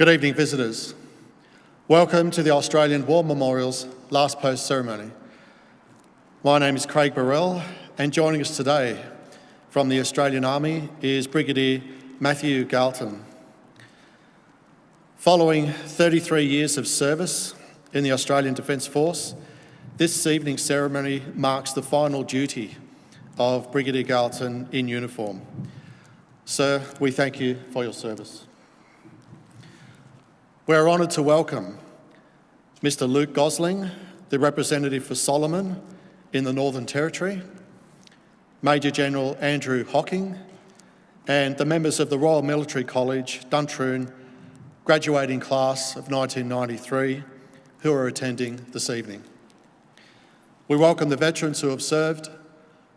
Good evening, visitors. Welcome to the Australian War Memorial's Last Post ceremony. My name is Craig Burrell, and joining us today from the Australian Army is Brigadier Montague Alchin. Following 33 years of service in the Australian Defence Force, this evening's ceremony marks the final duty of Brigadier Alchin in uniform. Sir, we thank you for your service. We are honoured to welcome Mr. Luke Gosling, the representative for Solomon in the Northern Territory, Major General Andrew Hocking, and the members of the Royal Military College, Duntroon, graduating class of 1993, who are attending this evening. We welcome the veterans who have served,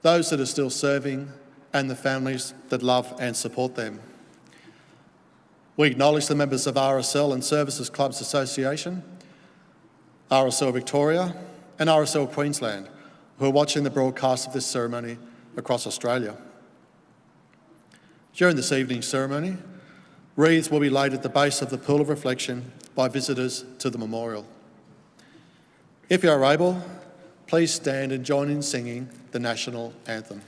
those that are still serving, and the families that love and support them. We acknowledge the members of RSL and Services Clubs Association, RSL Victoria and RSL Queensland, who are watching the broadcast of this ceremony across Australia. During this evening's ceremony, wreaths will be laid at the base of the Pool of Reflection by visitors to the memorial. If you are able, please stand and join in singing the National Anthem.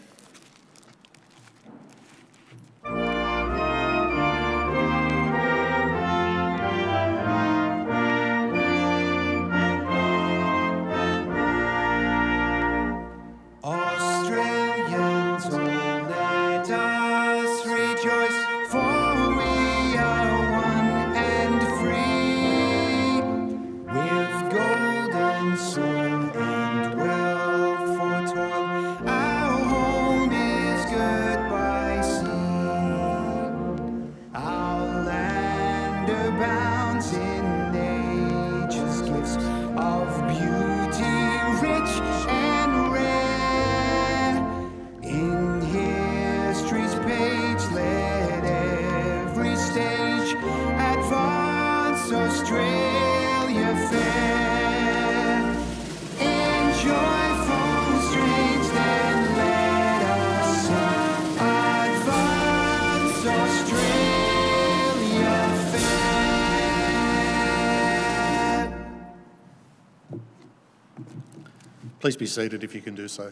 Please be seated if you can do so.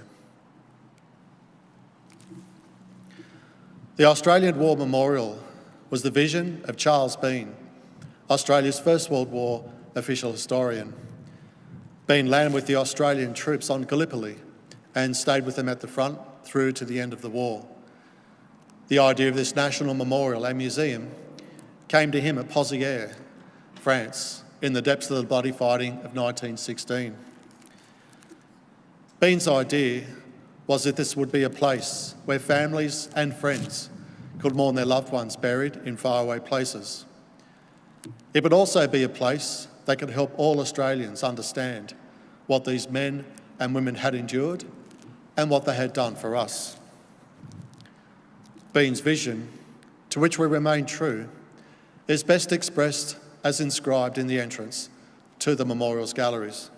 The Australian War Memorial was the vision of Charles Bean, Australia's First World War official historian. Bean landed with the Australian troops on Gallipoli and stayed with them at the front through to the end of the war. The idea of this national memorial and museum came to him at Pozières, France, in the depths of the bloody fighting of 1916. Bean's idea was that this would be a place where families and friends could mourn their loved ones buried in faraway places. It would also be a place that could help all Australians understand what these men and women had endured and what they had done for us. Bean's vision, to which we remain true, is best expressed as inscribed in the entrance to the memorial's galleries.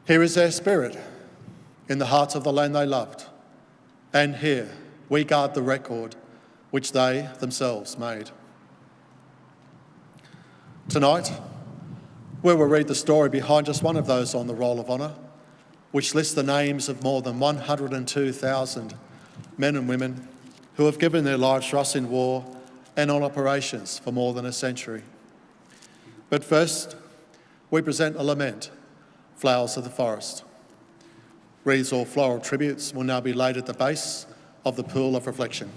Here is their spirit in the hearts of the land they loved, and here we guard the record which they themselves made. Tonight, we will read the story behind just one of those on the Roll of Honour, which lists the names of more than 102,000 men and women who have given their lives for us in war and on operations for more than a century. But first, we present a lament, Flowers of the Forest. Wreaths or floral tributes will now be laid at the base of the Pool of Reflection.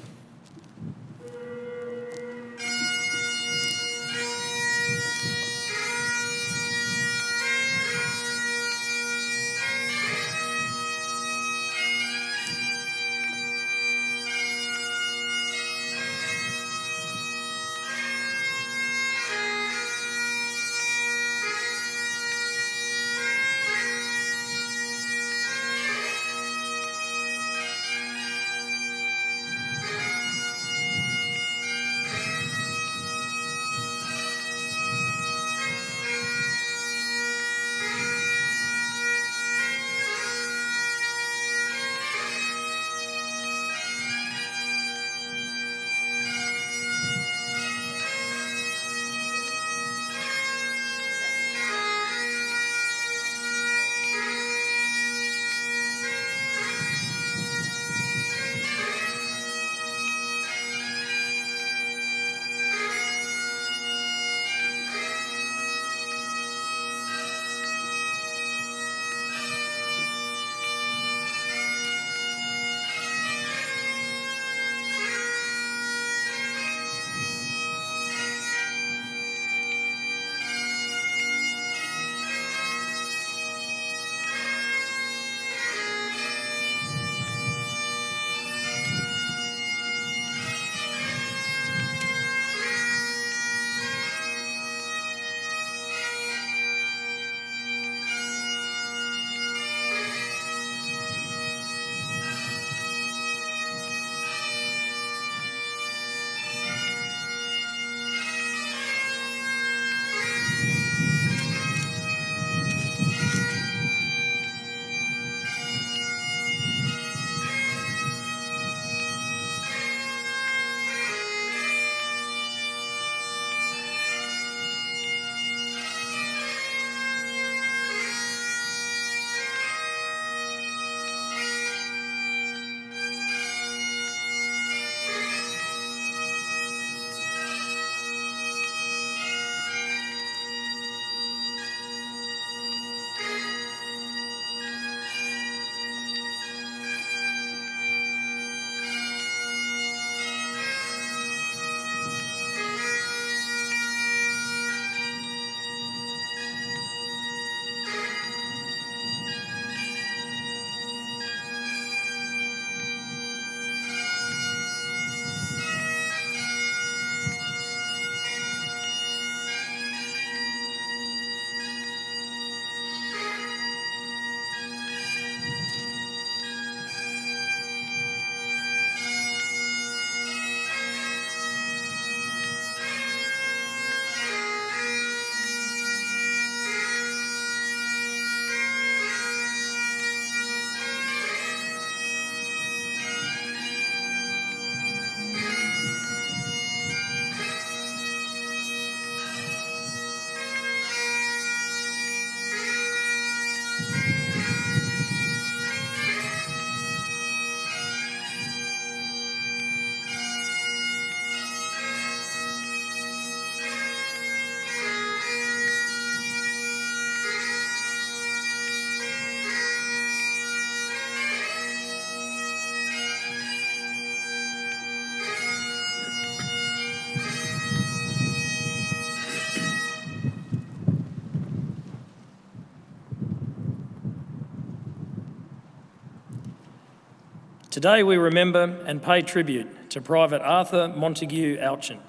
Today we remember and pay tribute to Private Arthur Montague Alchin.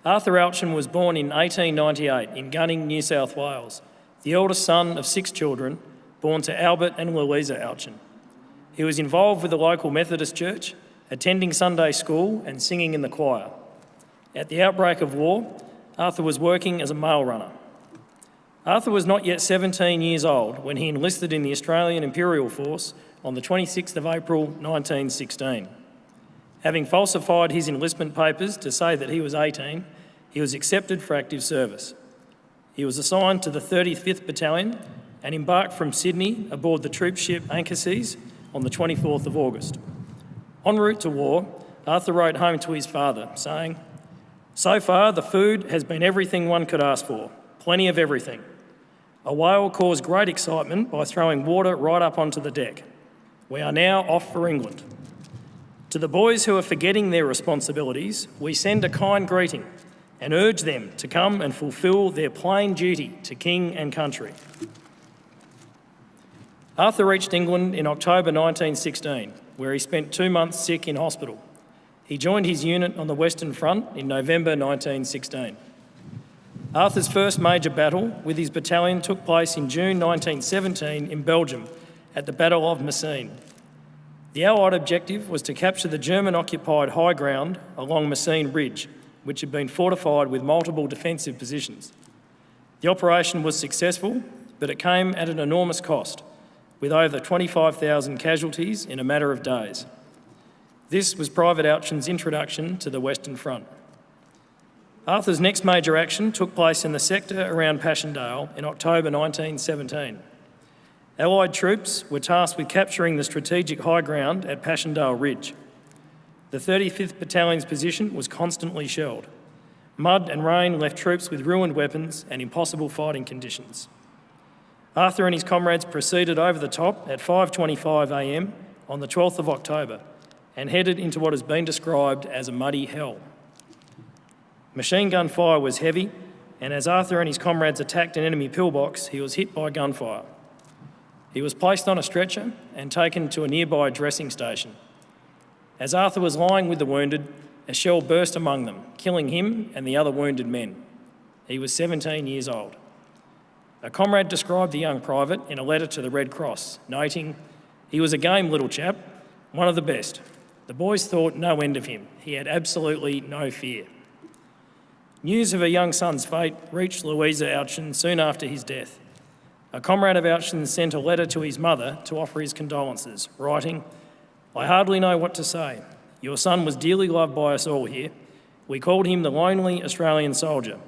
Arthur Alchin was born in 1898 in Gunning, New South Wales, the eldest son of 6 children born to Albert and Louisa Alchin. He was involved with the local Methodist church, attending Sunday school and singing in the choir. At the outbreak of war, Arthur was working as a mail runner. Arthur was not yet 17 years old when he enlisted in the Australian Imperial Force on the 26th of April 1916. Having falsified his enlistment papers to say that he was 18, he was accepted for active service. He was assigned to the 35th Battalion and embarked from Sydney aboard the troop ship Anchises on the 24th of August. En route to war, Arthur wrote home to his father, saying, "So far, the food has been everything one could ask for, plenty of everything. A whale caused great excitement by throwing water right up onto the deck. We are now off for England. To the boys who are forgetting their responsibilities, we send a kind greeting and urge them to come and fulfil their plain duty to king and country." Arthur reached England in October 1916, where he spent 2 months sick in hospital. He joined his unit on the Western Front in November 1916. Arthur's first major battle with his battalion took place in June 1917 in Belgium at the Battle of Messines. The Allied objective was to capture the German-occupied high ground along Messines Bridge, which had been fortified with multiple defensive positions. The operation was successful, but it came at an enormous cost, with over 25,000 casualties in a matter of days. This was Private Alchin's introduction to the Western Front. Arthur's next major action took place in the sector around Passchendaele in October 1917. Allied troops were tasked with capturing the strategic high ground at Passchendaele Ridge. The 35th Battalion's position was constantly shelled. Mud and rain left troops with ruined weapons and impossible fighting conditions. Arthur and his comrades proceeded over the top at 5:25 a.m. on the 12th of October and headed into what has been described as a muddy hell. Machine gun fire was heavy, and as Arthur and his comrades attacked an enemy pillbox, he was hit by gunfire. He was placed on a stretcher and taken to a nearby dressing station. As Arthur was lying with the wounded, a shell burst among them, killing him and the other wounded men. He was 17 years old. A comrade described the young private in a letter to the Red Cross, noting, "He was a game little chap, one of the best. The boys thought no end of him. He had absolutely no fear." News of her young son's fate reached Louisa Alchin soon after his death. A comrade of Alchin sent a letter to his mother to offer his condolences, writing, "I hardly know what to say. Your son was dearly loved by us all here. We called him the lonely Australian soldier,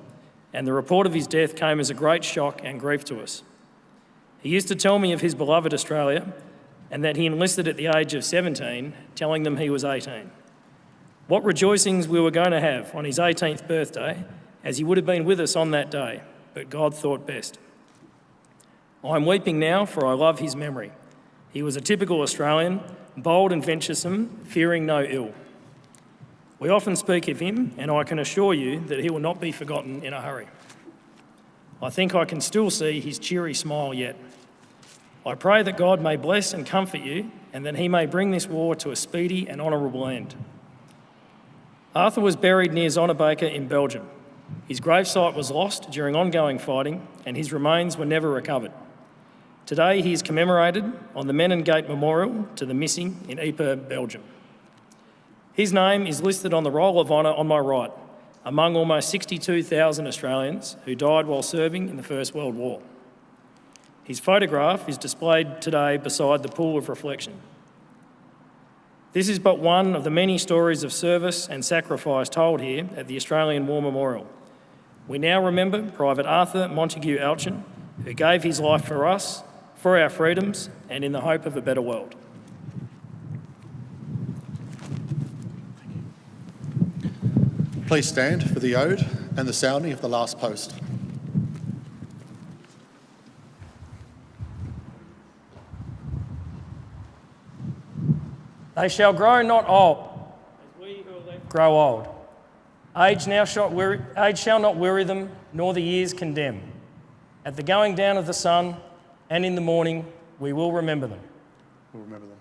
and the report of his death came as a great shock and grief to us. He used to tell me of his beloved Australia and that he enlisted at the age of 17, telling them he was 18. What rejoicings we were going to have on his 18th birthday, as he would have been with us on that day, but God thought best. I am weeping now, for I love his memory. He was a typical Australian, bold and venturesome, fearing no ill. We often speak of him, and I can assure you that he will not be forgotten in a hurry. I think I can still see his cheery smile yet. I pray that God may bless and comfort you, and that he may bring this war to a speedy and honourable end." Arthur was buried near Zonnebaker in Belgium. His gravesite was lost during ongoing fighting, and his remains were never recovered. Today he is commemorated on the Menin Gate Memorial to the Missing in Ypres, Belgium. His name is listed on the Roll of Honour on my right, among almost 62,000 Australians who died while serving in the First World War. His photograph is displayed today beside the pool of reflection. This is but one of the many stories of service and sacrifice told here at the Australian War Memorial. We now remember Private Arthur Montague Alchin, who gave his life for us, for our freedoms, and in the hope of a better world. Please stand for the ode and the sounding of the last post. They shall grow not old, as we who are left grow old. Age shall not weary them, nor the years condemn. At the going down of the sun, and in the morning, we will remember them. We'll remember them.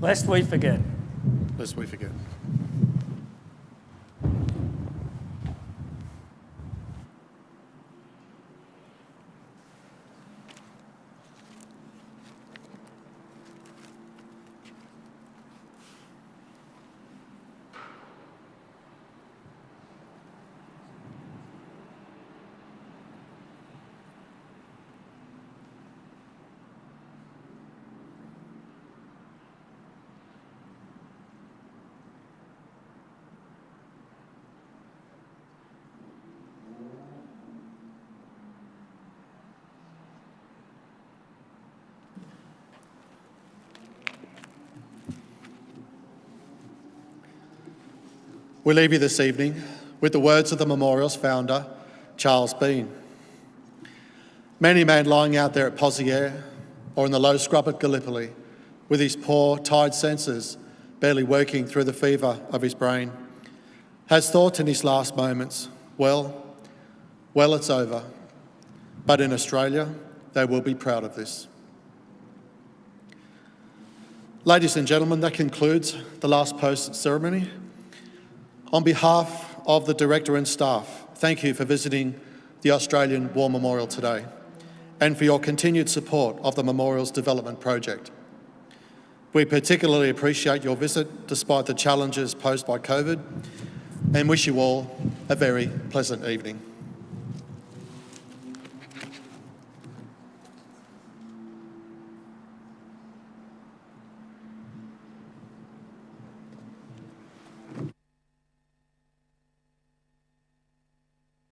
lest we forget. Lest we forget. We leave you this evening with the words of the memorial's founder, Charles Bean. Many man lying out there at Poziere or in the low scrub at Gallipoli with his poor, tired senses barely working through the fever of his brain, has thought in his last moments, well, it's over. But in Australia, they will be proud of this. Ladies and gentlemen, that concludes the last post ceremony. On behalf of the Director and staff, thank you for visiting the Australian War Memorial today and for your continued support of the Memorial's development project. We particularly appreciate your visit despite the challenges posed by COVID and wish you all a very pleasant evening.